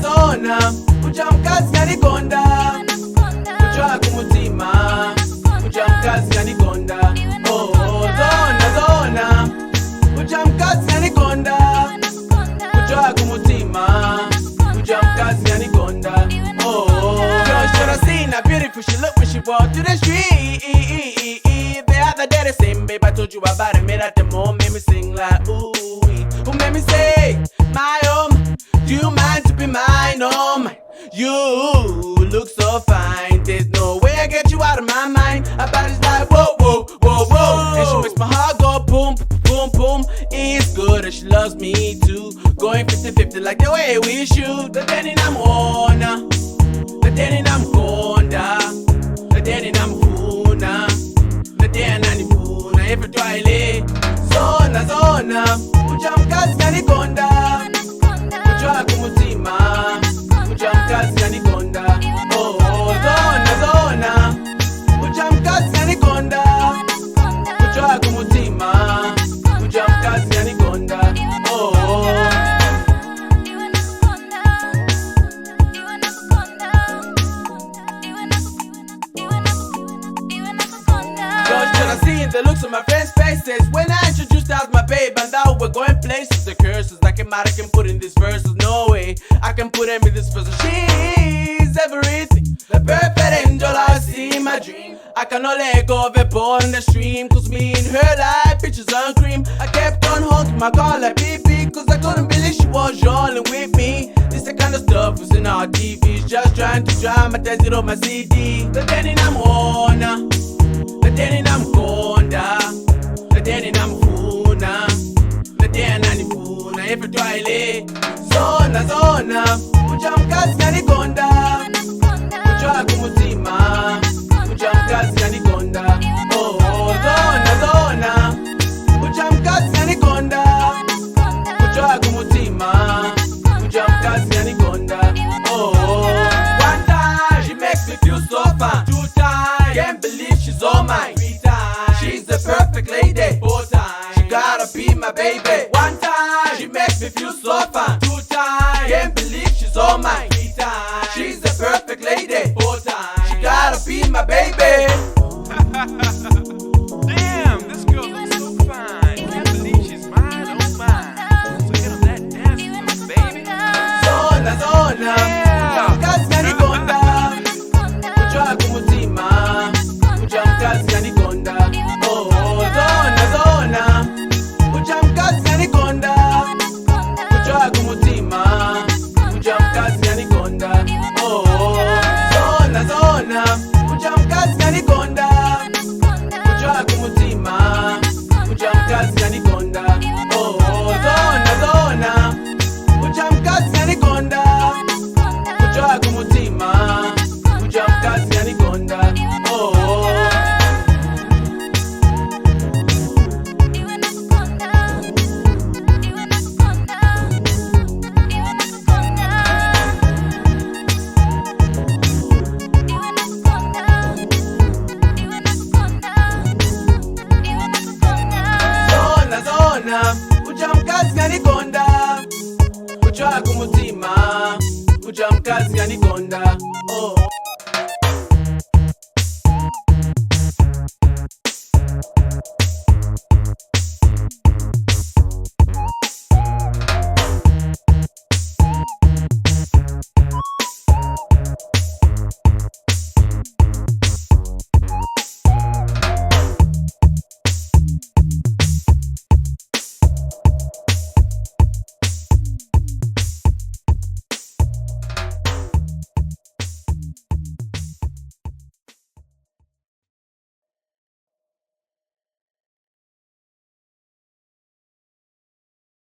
Zona, mkazi yanikonda, kuchwa kumutima, mkazi yanikonda. Oh, zona, mkazi yanikonda, kuchwa kumutima, mkazi yanikonda. Oh, girl, should I seen that beautiful she look when she walk through the street? The other day the same babe I told you about it, made at the moment made me sing like ooh. Who made me say my do you mind to be mine? Oh my, you look so fine. There's no way I get you out of my mind. Her body's like whoa, whoa, whoa, whoa. And she makes my heart go boom, boom, boom. It's good and she loves me too. Going 50-50 like the way we shoot. The day I'm on, the day I'm konda, the day I'm huna, the day I'm huna. Every twilight, zona, mkazi yanikonda. Kuchwa kumutima, mkazi yanikonda. Oh, zona, mkazi yanikonda. Kuchwa kumutima, mkazi yanikonda. Oh, girls, should I see the looks on my friends' faces when I introduced her as my babe and that we're going places. The curses I can put in these verses. No way I can put them in this verse. She's everything, the perfect angel I see in my dream. I cannot let go of it on the stream, cause me and her like pictures on cream. I kept on honking my car like BB, cause I couldn't believe she was rolling with me. This the kind of stuff was in our TVs, just trying to dramatize it on my CD. The day I'm on, the day I'm konda, the day I'm huna, the day I'm huna. Every twilight, zona, mkazi yanikonda. Kuchwa kumutima, mkazi yanikonda. Oh, zona, mkazi yanikonda. Kuchwa kumutima, mkazi yanikonda. Oh, one time she makes me feel so fine. Two times can't believe she's all mine. Three times she's the perfect lady. Four times she gotta be my baby. One time she makes me feel so fine. Two times can't believe she's all mine. Three times she's the perfect lady. Four times she gotta be my baby. Damn, this girl looks so fine. Can't believe she's mine, oh mine. So get on that dance floor, baby. Zona, mkazi yanikonda. Kuchwa kumutima, mkazi yanikonda. Oh, zona, mkazi yanikonda. Kuchwa kumutima, mkazi yanikonda. Oh, zona, mkazi yanikonda. Kuchwa kumutima, mkazi yanikonda. Oh, zona, mkazi yanikonda. Kuchwa kumutima, mkazi yanikonda. Oh. Zona, mkazi yanikonda. Kuchwa kumutima, mkazi yanikonda. Oh.